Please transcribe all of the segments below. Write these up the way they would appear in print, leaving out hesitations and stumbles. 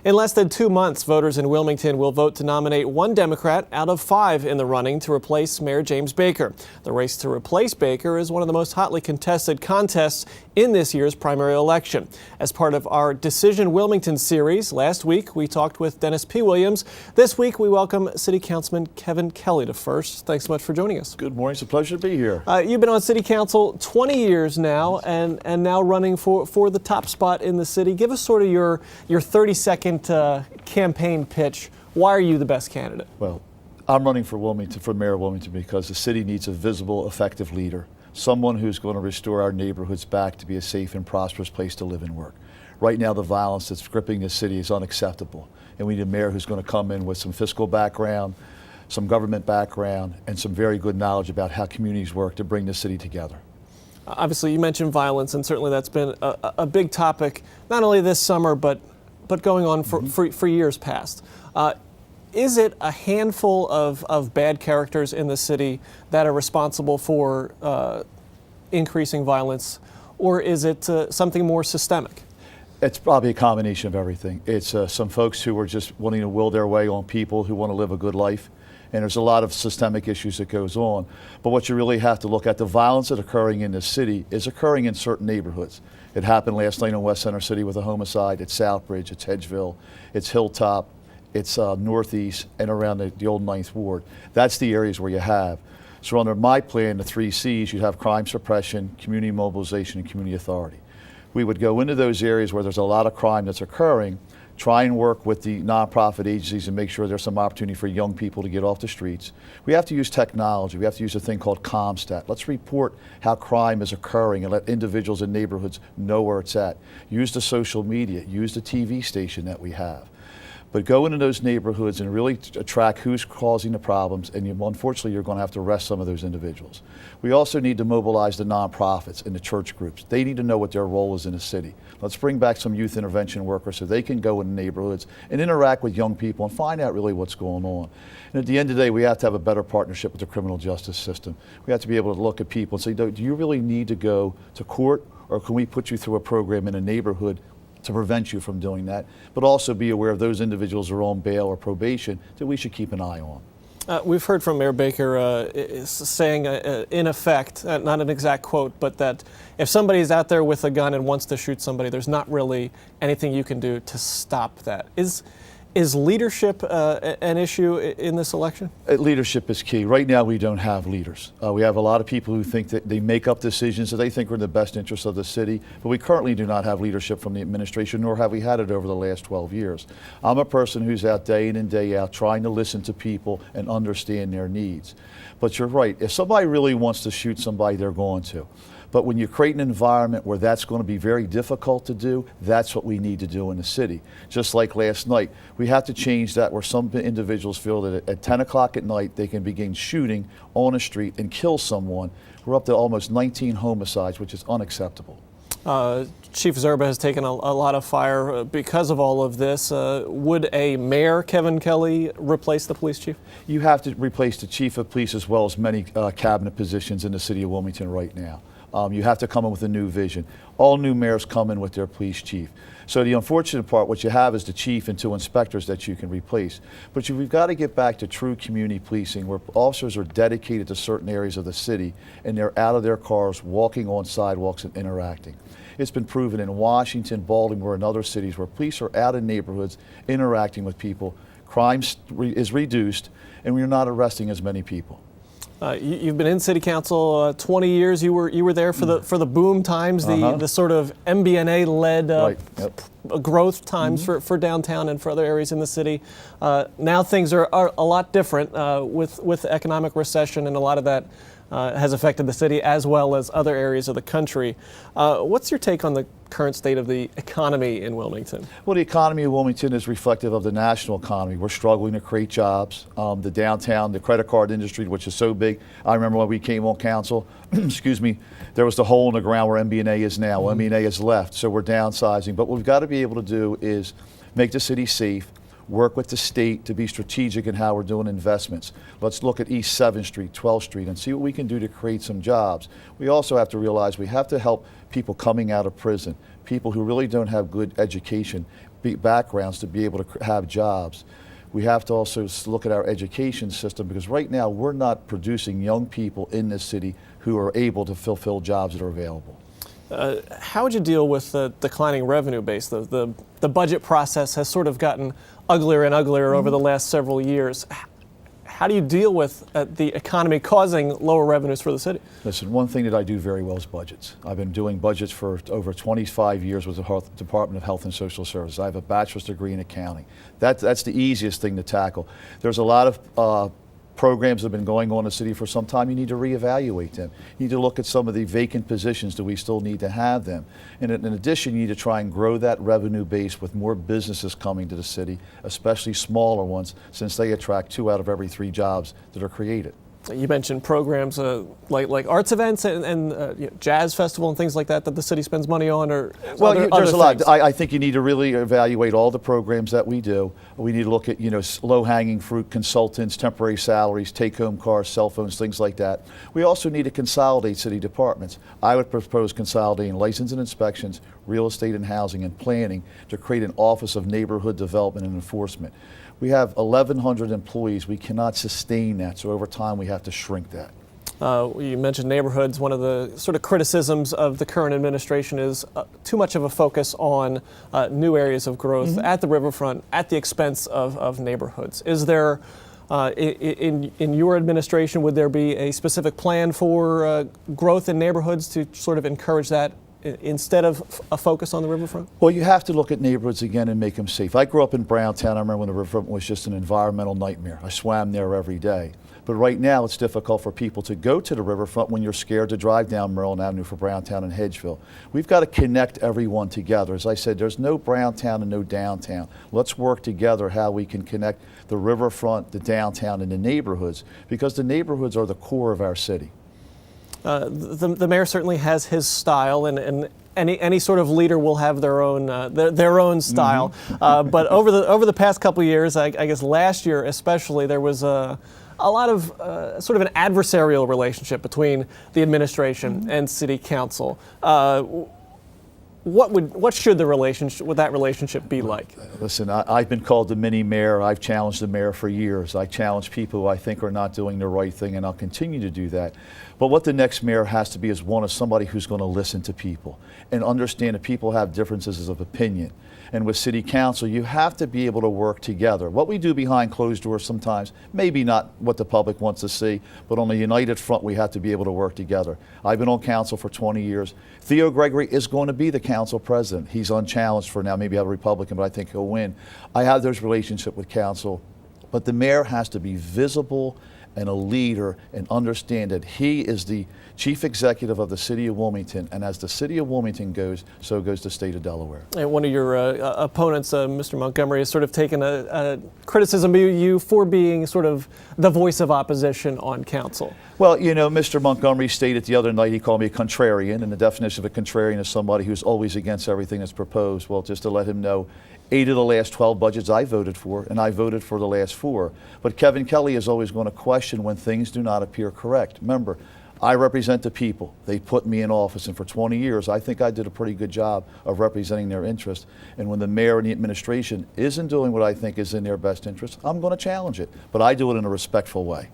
In less than 2 months, voters in Wilmington will vote to nominate one Democrat out of 5 in the running to replace Mayor James Baker. The race to replace Baker is one of the most hotly contested contests in this year's primary election. As part of our Decision Wilmington series, last week we talked with Dennis P. Williams. This week we welcome City Councilman Kelley to First. Thanks so much for joining us. Good morning. It's a pleasure to be here. You've been on City Council 20 years now and now running for the top spot in the city. Give us sort of your 30-second campaign pitch. Why are you the best candidate? Well, I'm running for Wilmington, for Mayor of Wilmington, because the city needs a visible, effective leader. Someone who's going to restore our neighborhoods back to be a safe and prosperous place to live and work. Right now, the violence that's gripping the city is unacceptable. And we need a mayor who's going to come in with some fiscal background, some government background, and some very good knowledge about how communities work to bring the city together. Obviously, you mentioned violence, and certainly that's been a big topic, not only this summer, but going on for years past. Is it a handful of bad characters in the city that are responsible for increasing violence, or is it something more systemic? It's probably a combination of everything. It's some folks who are just wanting to will their way on people who want to live a good life. And there's a lot of systemic issues that goes on. But what you really have to look at, the violence that's occurring in this city is occurring in certain neighborhoods. It happened last night in West Center City with a homicide. It's Southbridge, it's Hedgeville, it's Hilltop, it's Northeast, and around the old 9th Ward. That's the areas where you have. So under my plan, the 3 C's, you'd have crime suppression, community mobilization, and community authority. We would go into those areas where there's a lot of crime that's occurring, try and work with the nonprofit agencies and make sure there's some opportunity for young people to get off the streets. We have to use technology. We have to use a thing called CompStat. Let's report how crime is occurring and let individuals in neighborhoods know where it's at. Use the social media, use the TV station that we have. But go into those neighborhoods and really track who's causing the problems, and unfortunately you're going to have to arrest some of those individuals. We also need to mobilize the nonprofits and the church groups. They need to know what their role is in the city. Let's bring back some youth intervention workers so they can go in neighborhoods and interact with young people and find out really what's going on. And at the end of the day, we have to have a better partnership with the criminal justice system. We have to be able to look at people and say, do you really need to go to court, or can we put you through a program in a neighborhood to prevent you from doing that, but also be aware of those individuals who are on bail or probation that we should keep an eye on. We've heard from Mayor Baker saying, in effect, not an exact quote, but that if somebody is out there with a gun and wants to shoot somebody, there's not really anything you can do to stop that. Is leadership an issue in this election? Leadership is key. Right now, we don't have leaders. We have a lot of people who think that they make up decisions that they think are in the best interest of the city, but we currently do not have leadership from the administration, nor have we had it over the last 12 years. I'm a person who's out day in and day out trying to listen to people and understand their needs. But you're right. If somebody really wants to shoot somebody, they're going to. But when you create an environment where that's going to be very difficult to do, that's what we need to do in the city. Just like last night, we have to change that where some individuals feel that at 10 o'clock at night they can begin shooting on a street and kill someone. We're up to almost 19 homicides, which is unacceptable. Chief Zerba has taken a lot of fire because of all of this. Would a mayor, Kelley, replace the police chief? You have to replace the chief of police as well as many cabinet positions in the city of Wilmington right now. You have to come in with a new vision. All new mayors come in with their police chief. So the unfortunate part, what you have is the chief and 2 inspectors that you can replace. But we've got to get back to true community policing where officers are dedicated to certain areas of the city and they're out of their cars, walking on sidewalks and interacting. It's been proven in Washington, Baltimore, and other cities where police are out in neighborhoods interacting with people. Crime is reduced and we're not arresting as many people. You've been in City Council 20 years. You were there for the boom times, the sort of MBNA-led growth times for downtown and for other areas in the city. Now things are a lot different with economic recession, and a lot of that has affected the city as well as other areas of the country. What's your take on the current state of the economy in Wilmington? Well, the economy of Wilmington is reflective of the national economy. We're struggling to create jobs. The downtown, the credit card industry, which is so big. I remember when we came on council, excuse me, there was the hole in the ground where MBNA is now. Well, MBNA has left, so we're downsizing. But what we've got to be able to do is make the city safe, work with the state to be strategic in how we're doing investments. Let's look at East 7th Street, 12th Street, and see what we can do to create some jobs. We also have to realize we have to help people coming out of prison, people who really don't have good education backgrounds to be able to have jobs. We have to also look at our education system, because right now we're not producing young people in this city who are able to fulfill jobs that are available. How would you deal with the declining revenue base? The budget process has sort of gotten uglier and uglier over the last several years. How do you deal with the economy causing lower revenues for the city? Listen, one thing that I do very well is budgets. I've been doing budgets for over 25 years with the Department of Health and Social Services. I have a bachelor's degree in accounting. That's the easiest thing to tackle. There's a lot of programs that have been going on in the city for some time. You need to reevaluate them. You need to look at some of the vacant positions. Do we still need to have them? And in addition, you need to try and grow that revenue base with more businesses coming to the city, especially smaller ones, since they attract 2 out of every 3 jobs that are created. You mentioned programs like arts events and jazz festival and things like that the city spends money on, or well, there's a lot. Things? I think you need to really evaluate all the programs that we do. We need to look at low-hanging fruit, consultants, temporary salaries, take-home cars, cell phones, things like that. We also need to consolidate city departments. I would propose consolidating license and inspections, real estate and housing, and planning to create an Office of Neighborhood Development and Enforcement. We have 1,100 employees. We cannot sustain that, so over time we have to shrink that. You mentioned neighborhoods. One of the sort of criticisms of the current administration is too much of a focus on new areas of growth at the riverfront at the expense of neighborhoods. Is there, in your administration, would there be a specific plan for growth in neighborhoods to sort of encourage that instead of a focus on the riverfront? Well, you have to look at neighborhoods again and make them safe. I grew up in Browntown. I remember when the riverfront was just an environmental nightmare. I swam there every day. But right now it's difficult for people to go to the riverfront when you're scared to drive down Maryland Avenue for Browntown and Hedgeville. We've got to connect everyone together. As I said, there's no Browntown and no downtown. Let's work together how we can connect the riverfront, the downtown, and the neighborhoods, because the neighborhoods are the core of our city. The mayor certainly has his style, and any sort of leader will have their own style. But over the past couple of years, I guess last year especially, there was a lot of sort of an adversarial relationship between the administration and city council. What should that relationship be like? Listen, I've been called the mini mayor. I've challenged the mayor for years. I challenge people who I think are not doing the right thing, and I'll continue to do that. But what the next mayor has to be is somebody who's going to listen to people and understand that people have differences of opinion. And with city council, you have to be able to work together. What we do behind closed doors sometimes, maybe not what the public wants to see, but on a united front, we have to be able to work together. I've been on council for 20 years. Theo Gregory is going to be the council president. He's unchallenged for now, maybe a Republican, but I think he'll win. I have those relationships with council, but the mayor has to be visible and a leader and understand that he is the chief executive of the city of Wilmington, and as the city of Wilmington goes, so goes the state of Delaware. And one of your opponents, Mr. Montgomery, has sort of taken a criticism of you for being sort of the voice of opposition on council. Well, Mr. Montgomery stated the other night, he called me a contrarian, and the definition of a contrarian is somebody who's always against everything that's proposed. Well, just to let him know, 8 of the last 12 budgets I voted for, and I voted for the last 4. But Kevin Kelley is always going to question when things do not appear correct. Remember, I represent the people. They put me in office, and for 20 years, I think I did a pretty good job of representing their interest. And when the mayor and the administration isn't doing what I think is in their best interest, I'm going to challenge it. But I do it in a respectful way.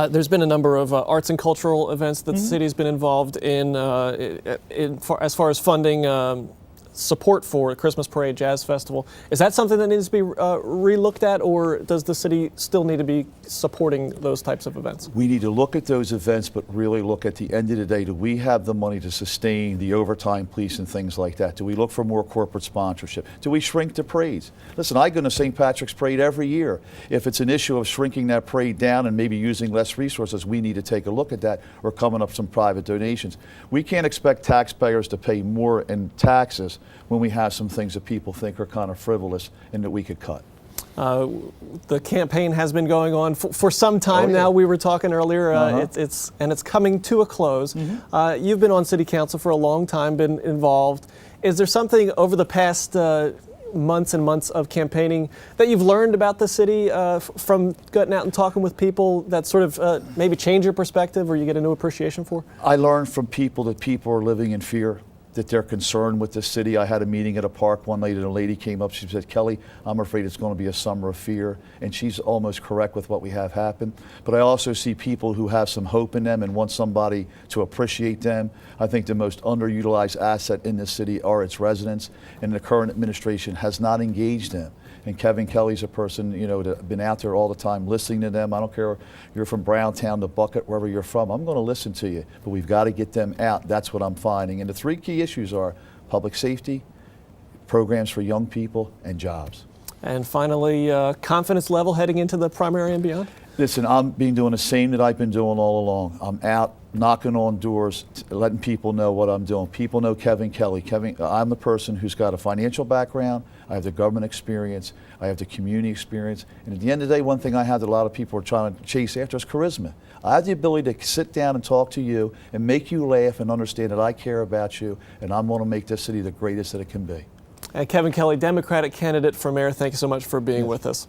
There's been a number of arts and cultural events that the city's been involved in as far as funding support for the Christmas Parade, Jazz Festival. Is that something that needs to be re-looked at, or does the city still need to be supporting those types of events? We need to look at those events, but really look at the end of the day, do we have the money to sustain the overtime police and things like that? Do we look for more corporate sponsorship? Do we shrink the parades? Listen, I go to St. Patrick's Parade every year. If it's an issue of shrinking that parade down and maybe using less resources, we need to take a look at that, or coming up with some private donations. We can't expect taxpayers to pay more in taxes when we have some things that people think are kind of frivolous and that we could cut. The campaign has been going on for some time now. We were talking earlier. It's coming to a close. You've been on city council for a long time, been involved. Is there something over the past months and months of campaigning that you've learned about the city from getting out and talking with people that sort of maybe change your perspective or you get a new appreciation for? I learned from people that people are living in fear, that they're concerned with the city. I had a meeting at a park one night and a lady came up, she said, Kelley, I'm afraid it's going to be a summer of fear. And she's almost correct with what we have happen. But I also see people who have some hope in them and want somebody to appreciate them. I think the most underutilized asset in this city are its residents, and the current administration has not engaged them. And Kevin Kelley's a person, you know, that's been out there all the time listening to them. I don't care if you're from Browntown, the Bucket, wherever you're from, I'm going to listen to you. But we've got to get them out. That's what I'm finding. And the three key issues are public safety, programs for young people, and jobs. And finally, confidence level heading into the primary and beyond? Listen, I'm doing the same that I've been doing all along. I'm out knocking on doors, letting people know what I'm doing. People know Kevin Kelley. I'm the person who's got a financial background. I have the government experience. I have the community experience. And at the end of the day, one thing I have that a lot of people are trying to chase after is charisma. I have the ability to sit down and talk to you and make you laugh and understand that I care about you, and I'm going to make this city the greatest that it can be. And Kevin Kelley, Democratic candidate for mayor, thank you so much for being with us.